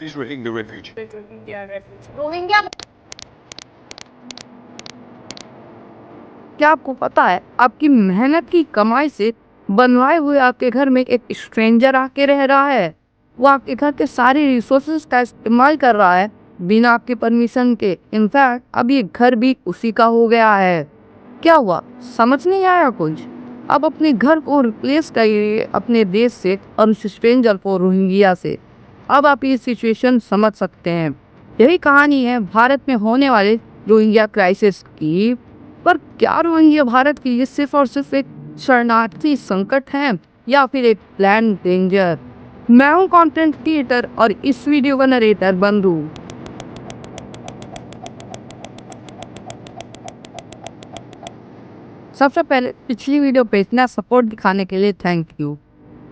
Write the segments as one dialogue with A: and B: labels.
A: Please rating the refuge.
B: Rohingya. क्या आपको पता है आपकी मेहनत की कमाई से बनवाए हुए आपके घर में एक स्ट्रेंजर आके रह रहा है। वो आपके घर के सारे रिसोर्सेज का इस्तेमाल कर रहा है बिना आपके परमिशन के। इनफैक्ट अब ये घर भी उसी का हो गया है। क्या हुआ, समझ नहीं आया कुछ? अब अपने घर को रिप्लेस करिए अपने देश से और उस स्ट्रेंजर को रोहिंग्या से। अब आप ये सिचुएशन समझ सकते हैं। यही कहानी है भारत में होने वाले रोहिंग्या क्राइसिस की। पर क्या रोहिंग्या भारत के लिए सिर्फ और सिर्फ एक शरणार्थी संकट है या फिर एक प्लान डेंजर? मैं हूँ कंटेंट क्रिएटर और इस वीडियो का नरेटर बंधु। सबसे पहले पिछली वीडियो पे इतना सपोर्ट दिखाने के लिए थैंक यू।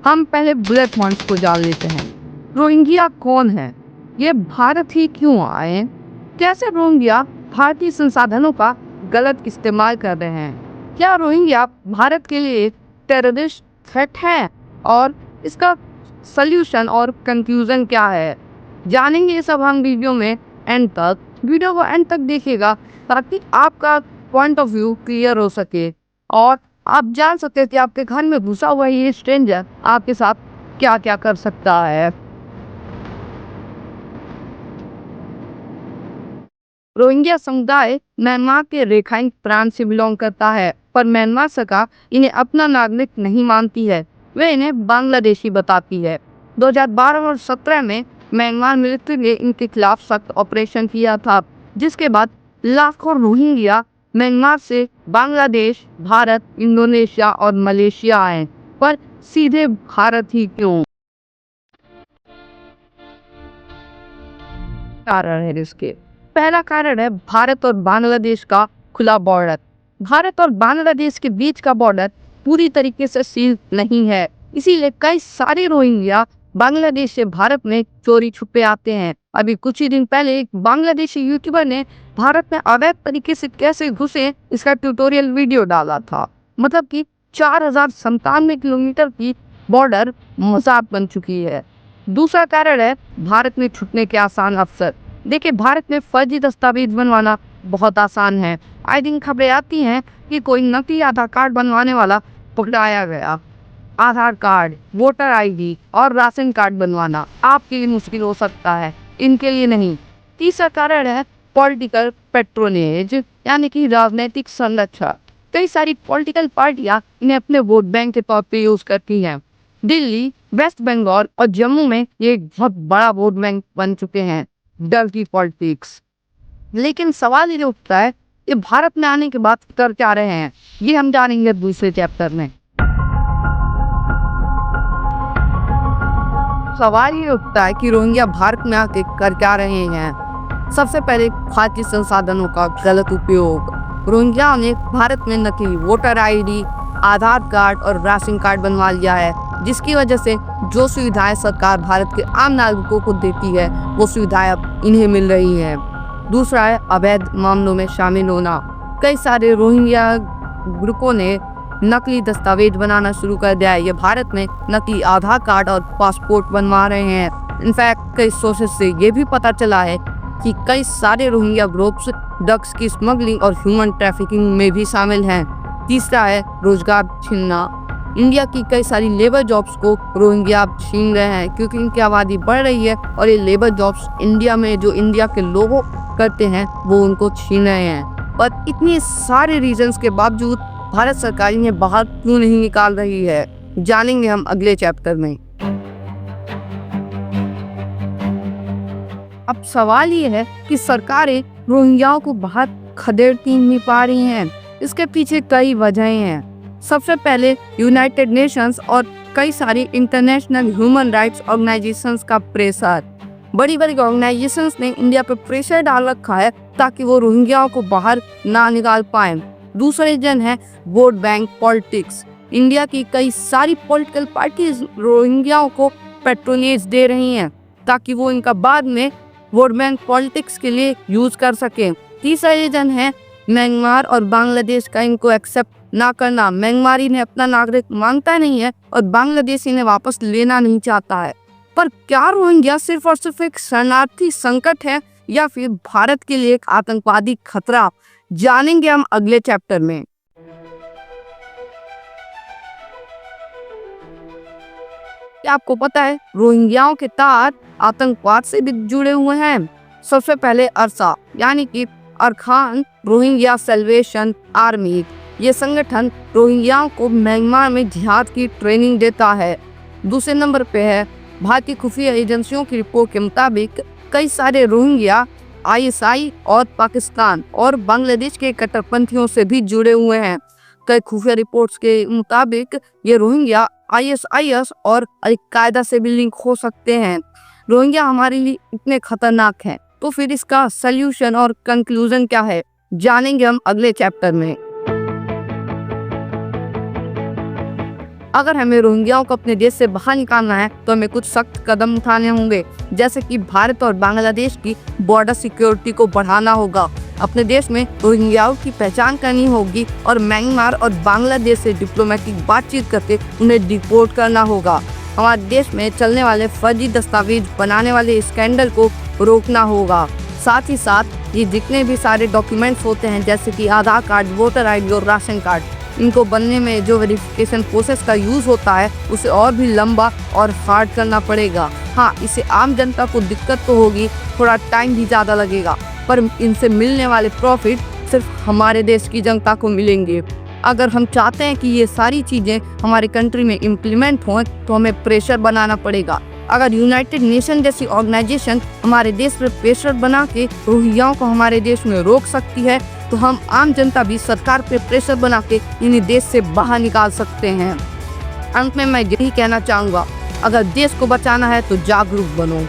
B: हम पहले बुलेट पॉइंट्स को जान लेते हैं। रोहिंग्या कौन है? ये भारत ही क्यों आए? कैसे रोहिंग्या भारतीय संसाधनों का गलत इस्तेमाल कर रहे हैं? क्या रोहिंग्या भारत के लिए टेररिस्ट थ्रेट है? और इसका सल्यूशन और कंक्लूजन क्या है, जानेंगे ये सब हम वीडियो में एंड तक। वीडियो को एंड तक देखिएगा ताकि आपका पॉइंट ऑफ व्यू क्लियर हो सके और आप जान सकते हैं कि आपके घर में घुसा हुआ ये स्ट्रेंजर आपके साथ क्या क्या कर सकता है। रोहिंग्या समुदाय म्यांमार के रेखाइन प्रांत से बिलोंग करता है, पर म्यांमार सरकार इन्हें अपना नागरिक नहीं मानती है। वे इन्हें बांग्लादेशी बताती है। 2012 और 17 में म्यांमार मिलिट्री ने इनके खिलाफ सख्त ऑपरेशन किया था, जिसके बाद लाखों रोहिंग्या म्यांमार से बांग्लादेश, भारत, इंडोनेशिया और मलेशिया आए। पर सीधे भारत ही क्यों? कारण है इसके। पहला कारण है भारत और बांग्लादेश का खुला बॉर्डर। भारत और बांग्लादेश के बीच का बॉर्डर पूरी तरीके से सील नहीं है, इसीलिए कई सारे रोहिंग्या बांग्लादेश से भारत में चोरी छुपे आते हैं। अभी कुछ ही दिन पहले एक बांग्लादेशी यूट्यूबर ने भारत में अवैध तरीके से कैसे घुसे इसका ट्यूटोरियल वीडियो डाला था। मतलब कि 4097 किलोमीटर की बॉर्डर मजाक बन चुकी है। दूसरा कारण है भारत में छुटने के आसान अवसर। देखिए, भारत में फर्जी दस्तावेज बनवाना बहुत आसान है। आए दिन खबरें आती हैं कि कोई नकली आधार कार्ड बनवाने वाला पकड़ाया गया। आधार कार्ड, वोटर आईडी और राशन कार्ड बनवाना आपके लिए मुश्किल हो सकता है, इनके लिए नहीं। तीसरा कारण है पॉलिटिकल पेट्रोनेज, यानी कि राजनीतिक संरक्षण। कई सारी पॉलिटिकल पार्टियां इन्हें अपने वोट बैंक के तौर पे यूज करती हैं। दिल्ली, वेस्ट बंगाल और जम्मू में ये एक बहुत बड़ा वोट बैंक बन चुके हैं। डर की पॉलिटिक्स। लेकिन सवाल ये उठता है कि भारत में आने के बाद कर क्या रहे हैं, ये हम जानेंगे दूसरे चैप्टर में। सवाल ये उठता है कि रोहिंग्या भारत में आके कर क्या रहे हैं। सबसे पहले खाद्य संसाधनों का गलत उपयोग। रोहिंग्या ने भारत में नकली वोटर आईडी, आधार कार्ड और राशन कार्ड बनवा लिया है, जिसकी वजह से जो सुविधाएं सरकार भारत के आम नागरिकों को देती है वो सुविधाएं अब इन्हें मिल रही है। दूसरा है अवैध मामलों में शामिल होना। कई सारे रोहिंग्या ग्रुपों ने नकली दस्तावेज बनाना शुरू कर दिया है। ये भारत में नकली आधार कार्ड और पासपोर्ट बनवा रहे हैं। इनफैक्ट कई सोर्सेस से ये भी पता चला है कि कई सारे रोहिंग्या ग्रुप्स ड्रग्स की स्मगलिंग और ह्यूमन ट्रैफिकिंग में भी शामिल हैं। तीसरा है रोजगार छीनना। इंडिया की कई सारी लेबर जॉब्स को रोहिंग्या छीन रहे हैं, क्योंकि इनकी आबादी बढ़ रही है और ये लेबर जॉब्स इंडिया में जो इंडिया के लोग करते हैं वो उनको छीन रहे हैं। पर इतने सारे रीजंस के बावजूद भारत सरकार इन्हें बाहर क्यों नहीं निकाल रही है, जानेंगे हम अगले चैप्टर में। अब सवाल ये है कि सरकारें रोहिंग्याओं को बाहर खदेड़ती नहीं पा रही हैं। इसके पीछे कई वजहें हैं। सबसे पहले यूनाइटेड नेशंस और कई सारी इंटरनेशनल ह्यूमन राइट्स ऑर्गेनाइजेशंस का प्रेशर। बड़ी बड़ी ऑर्गेनाइजेशंस ने इंडिया पर प्रेशर डाल रखा है ताकि वो रोहिंग्याओं को बाहर ना निकाल पाए। दूसरा रीजन है वोट बैंक पॉलिटिक्स। इंडिया की कई सारी पॉलिटिकल पार्टीज रोहिंग्याओं को पेट्रोनेज दे रही हैं ताकि वो इनका बाद में वोट बैंक पॉलिटिक्स के लिए यूज कर सके। तीसरा रीजन है म्यांमार और बांग्लादेश का इनको एक्सेप्ट ना करना। म्यांमार इन्हें अपना नागरिक मानता नहीं है और बांग्लादेश इन्हें वापस लेना नहीं चाहता है। पर क्या रोहिंग्या सिर्फ और सिर्फ एक शरणार्थी संकट है या फिर भारत के लिए एक आतंकवादी खतरा, जानेंगे हम अगले चैप्टर में। क्या आपको पता है रोहिंग्याओं के तार आतंकवाद से भी जुड़े हुए हैं? सबसे पहले अरसा यानी कि अरखान रोहिंग्या सैल्वेशन आर्मी, ये संगठन रोहिंग्याओं को म्यांमार में जिहाद की ट्रेनिंग देता है। दूसरे नंबर पे है भारतीय खुफिया एजेंसियों की रिपोर्ट के मुताबिक कई सारे रोहिंग्या आईएसआई और पाकिस्तान और बांग्लादेश के कट्टरपंथियों से भी जुड़े हुए हैं। कई खुफिया रिपोर्ट्स के मुताबिक ये रोहिंग्या आईएसआईएस और अल-कायदा से भी लिंक हो सकते हैं। रोहिंग्या हमारे लिए इतने खतरनाक हैं, तो फिर इसका सल्यूशन और कंक्लूजन क्या है, जानेंगे हम अगले चैप्टर में। अगर हमें रोहिंग्याओं को अपने देश से बाहर निकालना है तो हमें कुछ सख्त कदम उठाने होंगे, जैसे कि भारत और बांग्लादेश की बॉर्डर सिक्योरिटी को बढ़ाना होगा। अपने देश में रोहिंग्याओं की पहचान करनी होगी और म्यांमार और बांग्लादेश से डिप्लोमेटिक बातचीत करके उन्हें डिपोर्ट करना होगा। हमारे देश में चलने वाले फर्जी दस्तावेज बनाने वाले स्कैंडल को रोकना होगा। साथ ही साथ ये जितने भी सारे डॉक्यूमेंट्स होते हैं, जैसे कि आधार कार्ड, वोटर आईडी और राशन कार्ड, इनको बनने में जो वेरिफिकेशन प्रोसेस का यूज होता है उसे और भी लंबा और हार्ड करना पड़ेगा। हाँ, इससे आम जनता को दिक्कत तो होगी, थोड़ा टाइम भी ज़्यादा लगेगा, पर इनसे मिलने वाले प्रॉफिट सिर्फ हमारे देश की जनता को मिलेंगे। अगर हम चाहते हैं कि ये सारी चीज़ें हमारे कंट्री में इम्प्लीमेंट हों तो हमें प्रेशर बनाना पड़ेगा। अगर यूनाइटेड नेशन जैसी ऑर्गेनाइजेशन हमारे देश पर प्रेशर बना के रोहिंग्याओं को हमारे देश में रोक सकती है, तो हम आम जनता भी सरकार पे प्रेशर बना के इन्हें देश से बाहर निकाल सकते हैं। अंत में मैं यही कहना चाहूँगा, अगर देश को बचाना है तो जागरूक बनो।